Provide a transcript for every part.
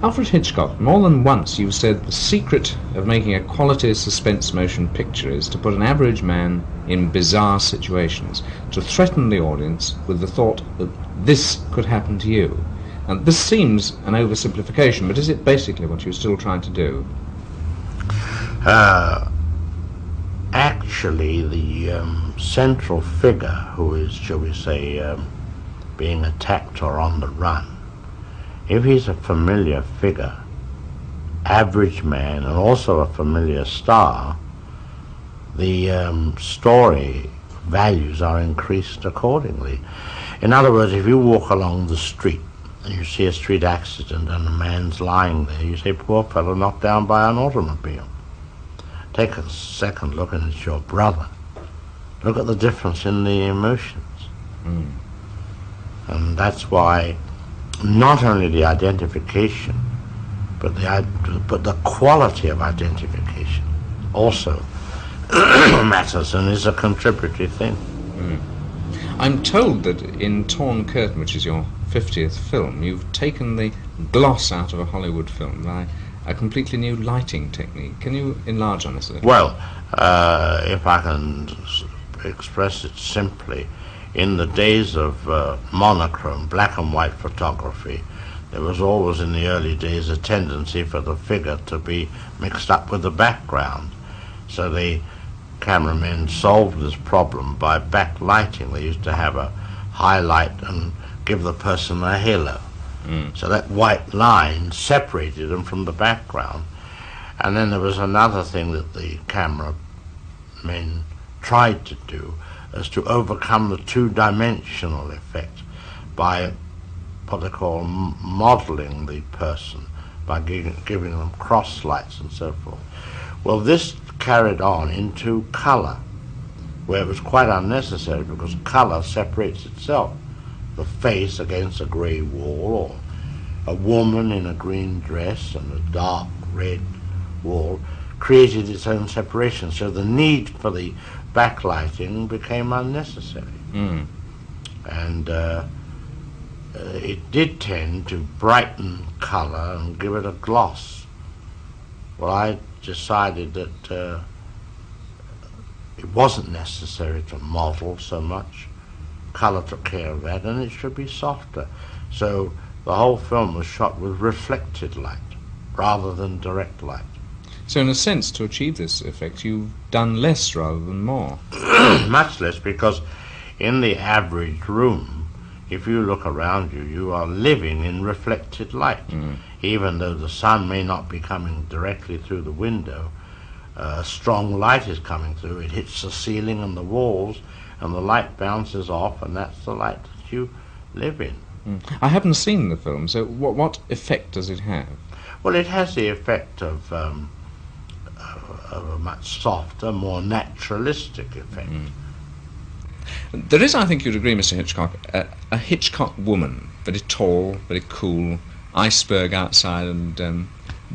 Alfred Hitchcock, more than once you've said the secret of making a quality suspense motion picture is to put an average man in bizarre situations, to threaten the audience with the thought that this could happen to you. And this seems an oversimplification, but is it basically what you're still trying to do? Actually, the central figure who is, shall we say, being attacked or on the run, if he's a familiar figure, average man, and also a familiar star, the story values are increased accordingly. In other words, if you walk along the street and you see a street accident and a man's lying there, you say, poor fellow knocked down by an automobile. Take a second look and it's your brother. Look at the difference in the emotions. And that's why not only the identification, but the quality of identification also matters and is a contributory thing. I'm told that in Torn Curtain, which is your 50th film, you've taken the gloss out of a Hollywood film by a completely new lighting technique. Can you enlarge on this a little? Well, if I can express it simply, in the days of monochrome, black and white photography, there was always in the early days a tendency for the figure to be mixed up with the background. So the cameramen solved this problem by backlighting. They used to have a highlight and give the person a halo. So that white line separated them from the background. And then there was another thing that the cameramen tried to do, is to overcome the two-dimensional effect by what they call modeling the person, by giving them cross lights and so forth. Well, this carried on into color, where it was quite unnecessary because color separates itself. The face against a grey wall, or a woman in a green dress and a dark red wall, created its own separation. So the need for the backlighting became unnecessary. And it did tend to brighten color and give it a gloss. Well, I decided that it wasn't necessary to model so much. Color took care of that, and it should be softer. So the whole film was shot with reflected light rather than direct light. So in a sense, to achieve this effect, you've done less rather than more. Much less, because in the average room, if you look around you, you are living in reflected light. Even though the sun may not be coming directly through the window, strong light is coming through. It hits the ceiling and the walls, and the light bounces off, and that's the light that you live in. I haven't seen the film, so what effect does it have? Well, it has the effect of a much softer, more naturalistic effect. There is, I think you'd agree, Mr. Hitchcock, a Hitchcock woman, very tall, very cool, iceberg outside and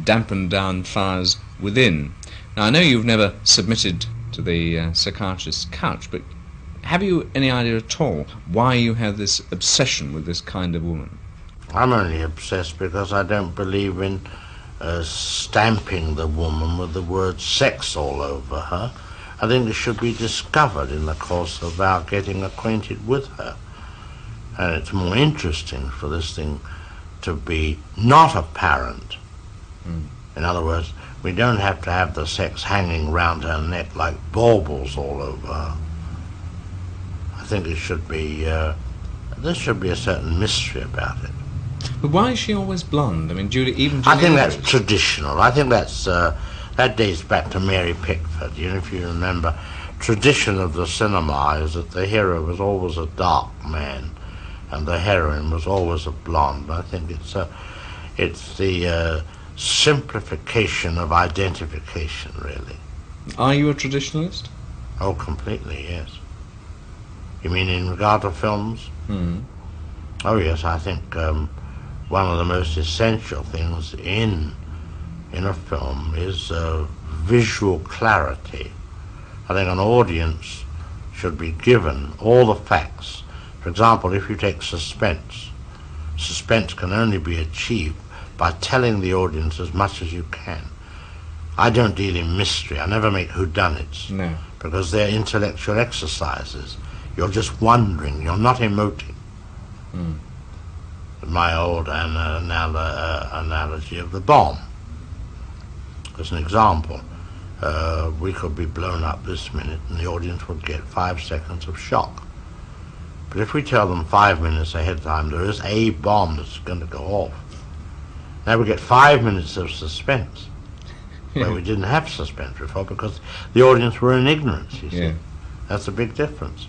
dampened down fires within. Now, I know you've never submitted to the psychiatrist's couch, but have you any idea at all why you have this obsession with this kind of woman? I'm only obsessed because I don't believe in stamping the woman with the word sex all over her. I think it should be discovered in the course of our getting acquainted with her. And it's more interesting for this thing to be not apparent. In other words, we don't have to have the sex hanging round her neck like baubles all over her. I think it should be, there should be a certain mystery about it. But why is she always blonde? I mean, Julie I think that's traditional. I think that's that dates back to Mary Pickford. You know, if you remember, tradition of the cinema is that the hero was always a dark man, and the heroine was always a blonde. I think it's the simplification of identification, really. Are you a traditionalist? Oh, completely, yes. You mean in regard to films? Oh, yes, I think one of the most essential things in a film is visual clarity. I think an audience should be given all the facts. For example, if you take suspense, suspense can only be achieved by telling the audience as much as you can. I don't deal in mystery. I never make whodunits. No. Because they're intellectual exercises. You're just wondering. You're not emoting. My old analogy of the bomb. As an example, we could be blown up this minute and the audience would get 5 seconds of shock. But if we tell them 5 minutes ahead of time there is a bomb that's going to go off, now we get 5 minutes of suspense. Where we didn't have suspense before because the audience were in ignorance, you see. That's a big difference.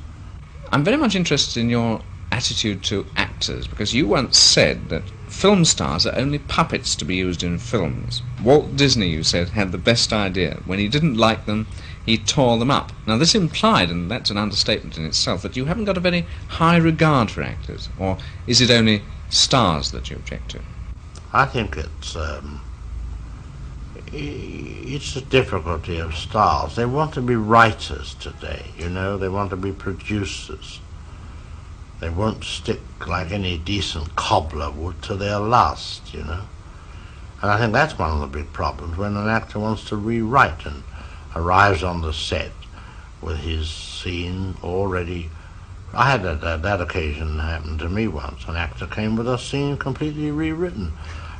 I'm very much interested in your attitude to actors, because you once said that film stars are only puppets to be used in films. Walt Disney, you said, had the best idea. When he didn't like them, he tore them up. Now this implied, and that's an understatement in itself, that you haven't got a very high regard for actors, or is it only stars that you object to? I think it's the difficulty of stars. They want to be writers today, you know, they want to be producers. They won't stick like any decent cobbler would to their last, you know. And I think that's one of the big problems when an actor wants to rewrite and arrives on the set with his scene already. I had that occasion happen to me once. An actor came with a scene completely rewritten.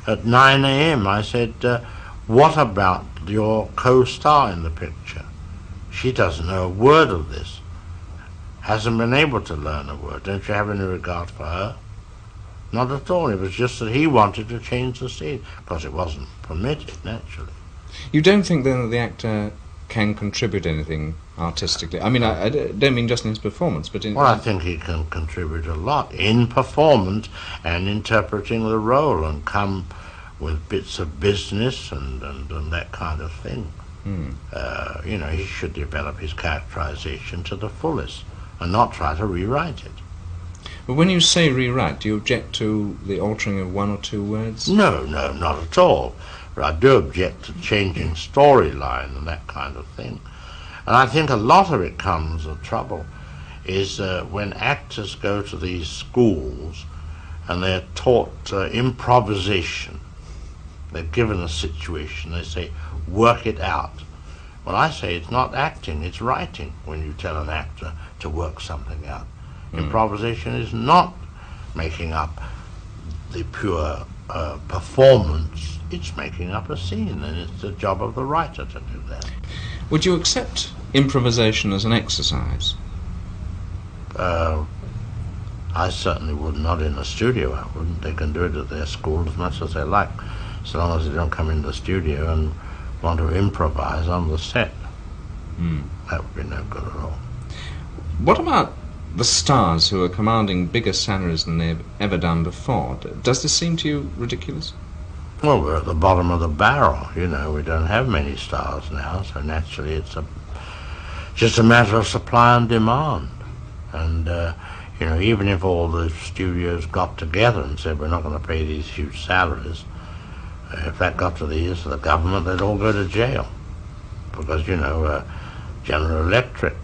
At 9 a.m. I said, what about your co-star in the picture? She doesn't know a word of this. Hasn't been able to learn a word. Don't you have any regard for her? Not at all. It was just that he wanted to change the scene because it wasn't permitted, naturally. You don't think then that the actor can contribute anything artistically? I mean, I don't mean just in his performance, but in... Well, I think he can contribute a lot in performance and interpreting the role and come with bits of business and that kind of thing. You know, he should develop his characterization to the fullest and not try to rewrite it. But when you say rewrite, do you object to the altering of one or two words? No, not at all. But I do object to changing storyline and that kind of thing. And I think a lot of it comes, the trouble, is when actors go to these schools and they're taught improvisation. They're given a situation, they say, work it out. Well, I say it's not acting, it's writing when you tell an actor to work something out. Improvisation is not making up the pure performance, it's making up a scene, and it's the job of the writer to do that. Would you accept improvisation as an exercise? I certainly would not in a studio, I wouldn't. They can do it at their school as much as they like, so long as they don't come in the studio and want to improvise on the set. That would be no good at all. What about the stars who are commanding bigger salaries than they've ever done before? Does this seem to you ridiculous? Well, we're at the bottom of the barrel, you know. We don't have many stars now, so naturally it's just a matter of supply and demand. And, you know, even if all the studios got together and said we're not going to pay these huge salaries, if that got to the ears of the government, they'd all go to jail. Because, you know, General Electric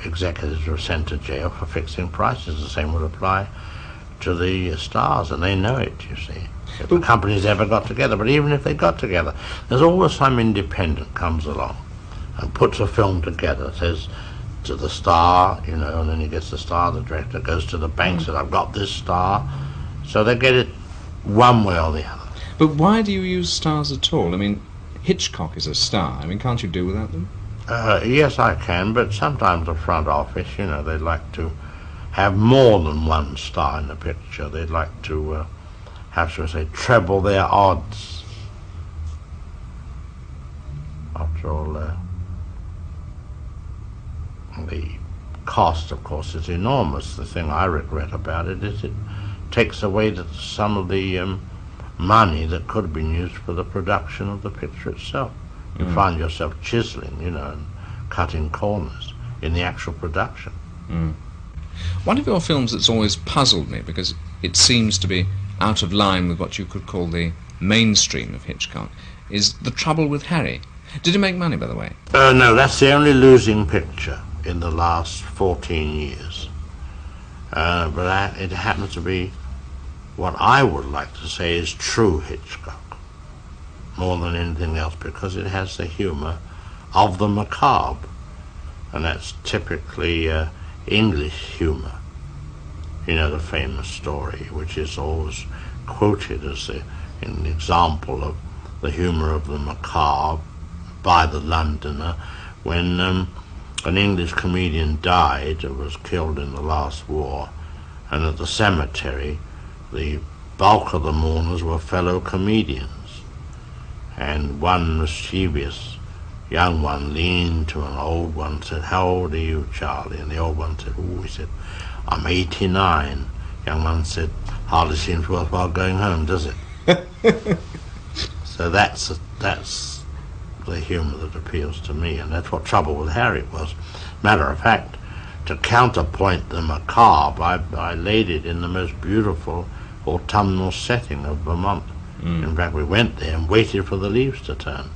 executives were sent to jail for fixing prices. The same would apply to the stars, and they know it, you see. If the companies ever got together, but even if they got together, there's always some independent comes along and puts a film together, says to the star, you know, and then he gets the star, the director goes to the bank, says, I've got this star. So they get it one way or the other. But why do you use stars at all? I mean, Hitchcock is a star. I mean, can't you do without them? Yes, I can, but sometimes the front office, you know, they'd like to have more than one star in the picture. They'd like to, how shall I say, treble their odds. After all, the cost, of course, is enormous. The thing I regret about it is it takes away some of the money that could have been used for the production of the picture itself. You find yourself chiseling, you know, and cutting corners in the actual production. One of your films that's always puzzled me, because it seems to be out of line with what you could call the mainstream of Hitchcock, is The Trouble with Harry. Did it make money, by the way? No, that's the only losing picture in the last 14 years. But it happens to be what I would like to say is true Hitchcock, more than anything else, because it has the humour of the macabre, and that's typically English humour. You know, the famous story, which is always quoted as an example of the humour of the macabre by the Londoner, when an English comedian died or was killed in the last war, and at the cemetery the bulk of the mourners were fellow comedians, and one mischievous young one leaned to an old one and said, "How old are you, Charlie?" And the old one said, "Oh," he said, "I'm 89. Young man said, "Hardly seems worthwhile going home, does it?" So that's the humour that appeals to me, and that's what Trouble with Harry was. Matter of fact, to counterpoint the macabre, I laid it in the most beautiful autumnal setting of Vermont. In fact, we went there and waited for the leaves to turn.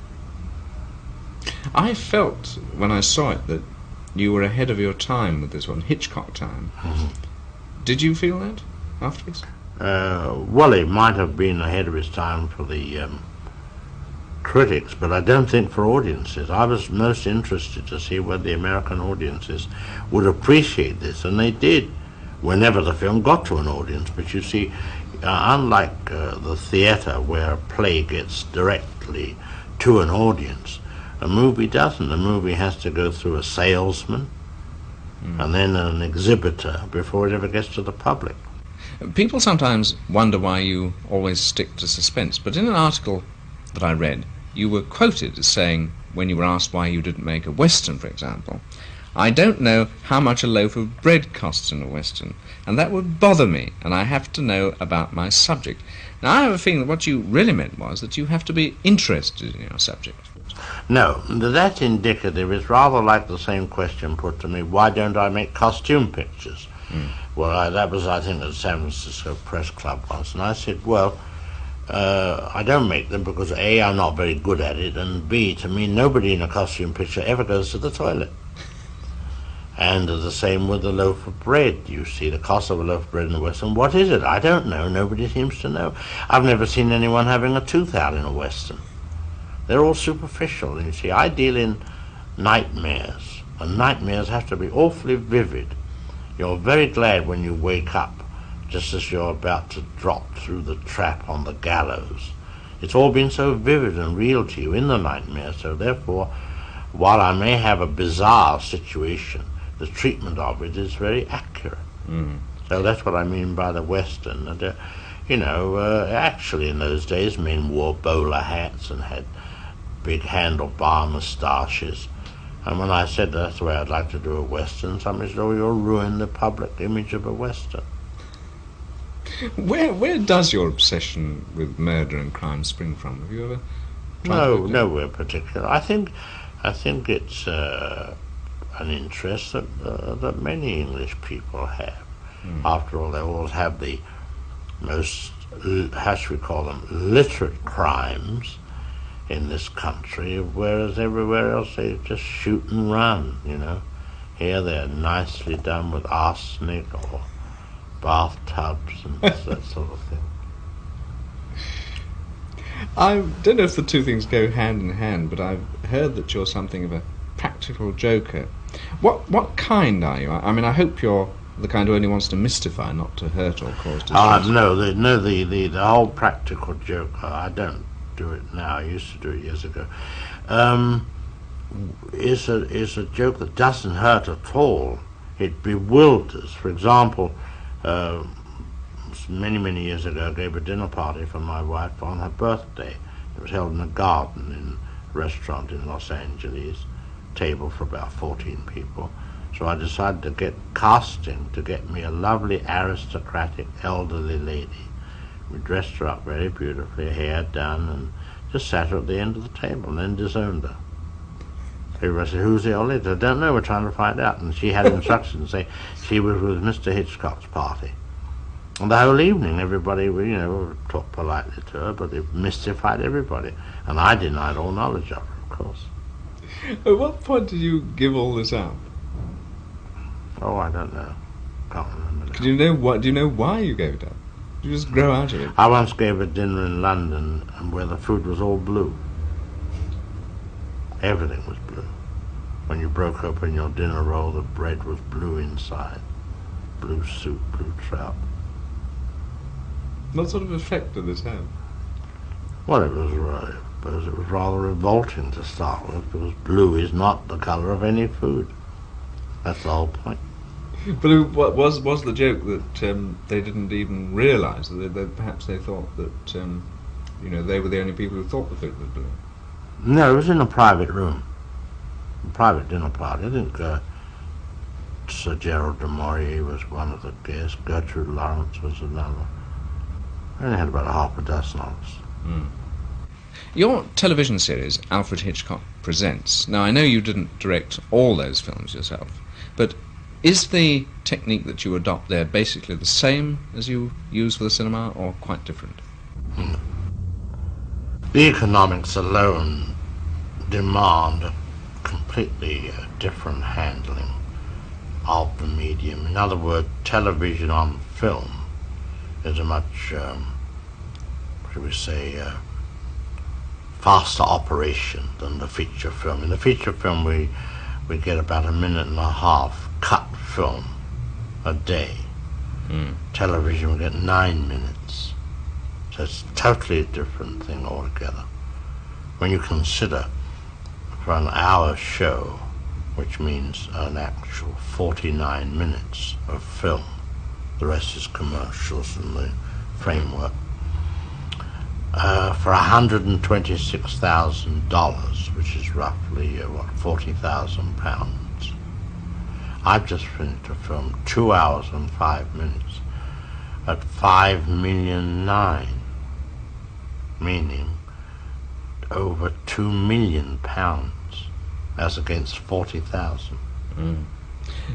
I felt when I saw it that you were ahead of your time with this one, Hitchcock time. Did you feel that afterwards? Well, he might have been ahead of his time for the critics, but I don't think for audiences. I was most interested to see whether the American audiences would appreciate this, and they did whenever the film got to an audience. But you see, unlike the theatre where a play gets directly to an audience, a movie doesn't. A movie has to go through a salesman and then an exhibitor before it ever gets to the public. People sometimes wonder why you always stick to suspense, but in an article that I read, you were quoted as saying, when you were asked why you didn't make a Western, for example, "I don't know how much a loaf of bread costs in a Western, and that would bother me, and I have to know about my subject." Now, I have a feeling that what you really meant was that you have to be interested in your subject. No, that's indicative. It's rather like the same question put to me, why don't I make costume pictures? Well, that was, I think, at San Francisco Press Club once, and I said, well, I don't make them because A, I'm not very good at it, and B, to me, nobody in a costume picture ever goes to the toilet. And the same with the loaf of bread. You see the cost of a loaf of bread in the Western. What is it? I don't know. Nobody seems to know. I've never seen anyone having a tooth out in a Western. They're all superficial. You see, I deal in nightmares, and nightmares have to be awfully vivid. You're very glad when you wake up, just as you're about to drop through the trap on the gallows. It's all been so vivid and real to you in the nightmare, so therefore, while I may have a bizarre situation, the treatment of it is very accurate. So that's what I mean by the Western. And, actually in those days men wore bowler hats and had big handlebar moustaches. And when I said that's the way I'd like to do a Western, somebody said, "Oh, you'll ruin the public image of a Western." Where does your obsession with murder and crime spring from? Have you ever tried to look at it? Nowhere particular. I think it's an interest that many English people have. After all, they all have the most, how should we call them, literate crimes in this country, whereas everywhere else they just shoot and run, Here they're nicely done with arsenic or bathtubs and that sort of thing. I don't know if the two things go hand in hand, but I've heard that you're something of a practical joker. What kind are you? I mean, I hope you're the kind who only wants to mystify, not to hurt or cause distress. The whole practical joker, I don't do it now. I used to do it years ago. Is a joke that doesn't hurt at all. It bewilders. For example, many years ago, I gave a dinner party for my wife on her birthday. It was held in a garden in a restaurant in Los Angeles, table for about 14 people. So I decided to get casting to get me a lovely aristocratic elderly lady. We dressed her up very beautifully, hair done, and just sat her at the end of the table and then disowned her. Everybody said, "Who's the old lady?" I don't know, we're trying to find out. And she had instructions to say she was with Mr. Hitchcock's party. And the whole evening everybody, talked politely to her, but it mystified everybody. And I denied all knowledge of her, of course. At what point did you give all this up? Oh, I don't know. Can't remember now. Do you know why you gave it up? You just grow out of it. I once gave a dinner in London where the food was all blue. Everything was blue. When you broke open your dinner roll, the bread was blue inside. Blue soup, blue trout. What sort of effect did this have? Well, it was rather revolting to start with, because blue is not the colour of any food. That's the whole point. But was the joke that they didn't even realise that perhaps they thought that they were the only people who thought the food was blue? No, it was in a private room, a private dinner party. I think Sir Gerald de Maurier was one of the guests. Gertrude Lawrence was another. I only had about half a dozen of us. Mm. Your television series, Alfred Hitchcock Presents. Now, I know you didn't direct all those films yourself, but is the technique that you adopt there basically the same as you use for the cinema, or quite different? The economics alone demand a completely different handling of the medium. In other words, television on film is a much, shall we say, faster operation than the feature film. In the feature film we get about 1.5 minutes cut film a day. Television we get 9 minutes. So it's a totally different thing altogether. When you consider for an hour show, which means an actual 49 minutes of film, the rest is commercials and the framework, for $126,000, which is roughly, £40,000. I've just finished a film, 2 hours and 5 minutes, at £5,000,009, meaning over £2 million, as against 40,000.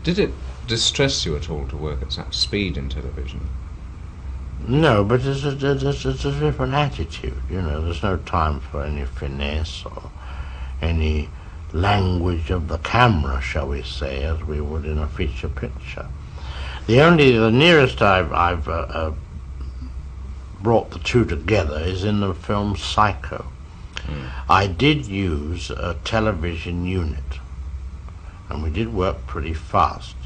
Did it distress you at all to work at such speed in television? No, but it's a different attitude, there's no time for any finesse or any language of the camera, shall we say, as we would in a feature picture. The nearest I've brought the two together is in the film Psycho. I did use a television unit, and we did work pretty fast.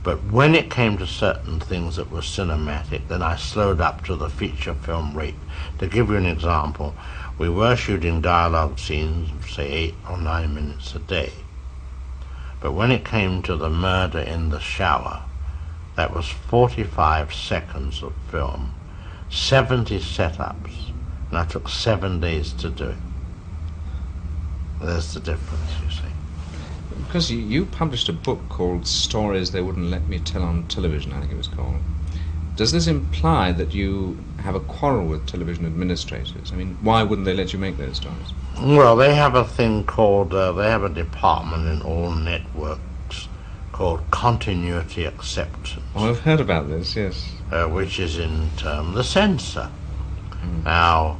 But when it came to certain things that were cinematic, then I slowed up to the feature film rate. To give you an example, we were shooting dialogue scenes, say 8 or 9 minutes a day. But when it came to the murder in the shower, that was 45 seconds of film, 70 setups, and I took 7 days to do it. There's the difference, you see. Because you published a book called Stories They Wouldn't Let Me Tell on Television, I think it was called. Does this imply that you have a quarrel with television administrators? I mean, why wouldn't they let you make those stories? Well, they have a thing called, they have a department in all networks called continuity acceptance. Oh, I've heard about this, yes. Which is in the censor. Now,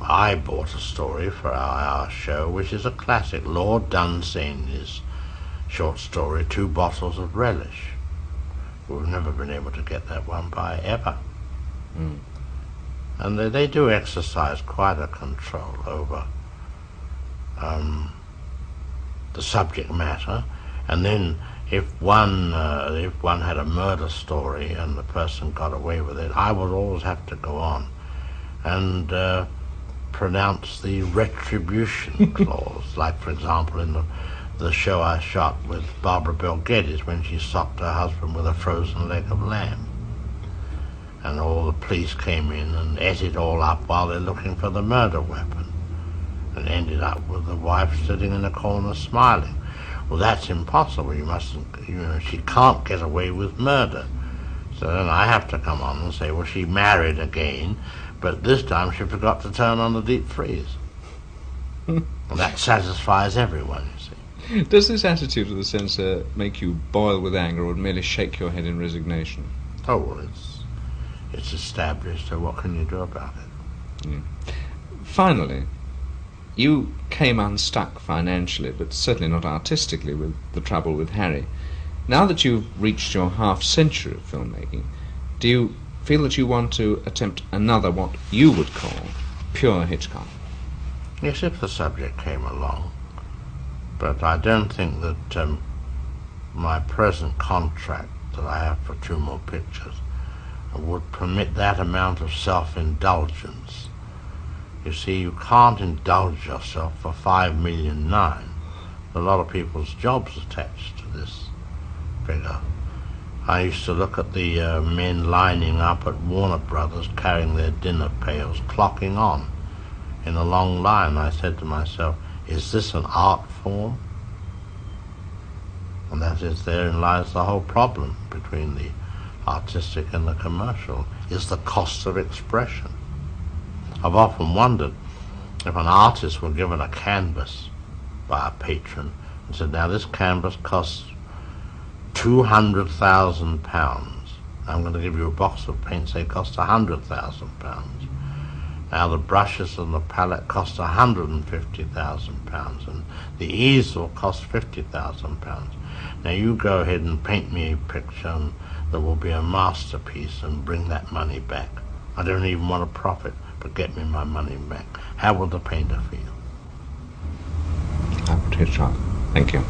I bought a story for our show, which is a classic, Lord Dunsany's short story, 2 Bottles of Relish. We've never been able to get that one by ever. And they do exercise quite a control over the subject matter. And then if one had a murder story and the person got away with it, I would always have to go on and pronounce the retribution clause. Like, for example, in the show I shot with Barbara Bel Geddes when she socked her husband with a frozen leg of lamb. And all the police came in and ate it all up while they're looking for the murder weapon, and ended up with the wife sitting in a corner smiling. Well, that's impossible. She can't get away with murder. So then I have to come on and say, well, she married again, but this time she forgot to turn on the deep freeze. And that satisfies everyone, you see. Does this attitude of the censor make you boil with anger or merely shake your head in resignation? Oh, well, it's established, so what can you do about it? Finally, you came unstuck financially, but certainly not artistically, with The Trouble with Harry. Now that you've reached your half-century of filmmaking, do you feel that you want to attempt another, what you would call, pure Hitchcock? Yes, if the subject came along. But I don't think that my present contract that I have for 2 more pictures would permit that amount of self-indulgence. You see, you can't indulge yourself for $5.9 million. A lot of people's jobs attached to this figure. I used to look at the men lining up at Warner Brothers carrying their dinner pails, clocking on in a long line. I said to myself, is this an art form? And that is, therein lies the whole problem between the artistic and the commercial, is the cost of expression. I've often wondered if an artist were given a canvas by a patron and said, now this canvas costs £200,000. I'm going to give you a box of paint, say it costs £100,000. Now the brushes and the palette cost £150,000, and the easel costs £50,000. Now you go ahead and paint me a picture that will be a masterpiece and bring that money back. I don't even want a profit, but get me my money back. How will the painter feel? Albert Hitchcock. Thank you.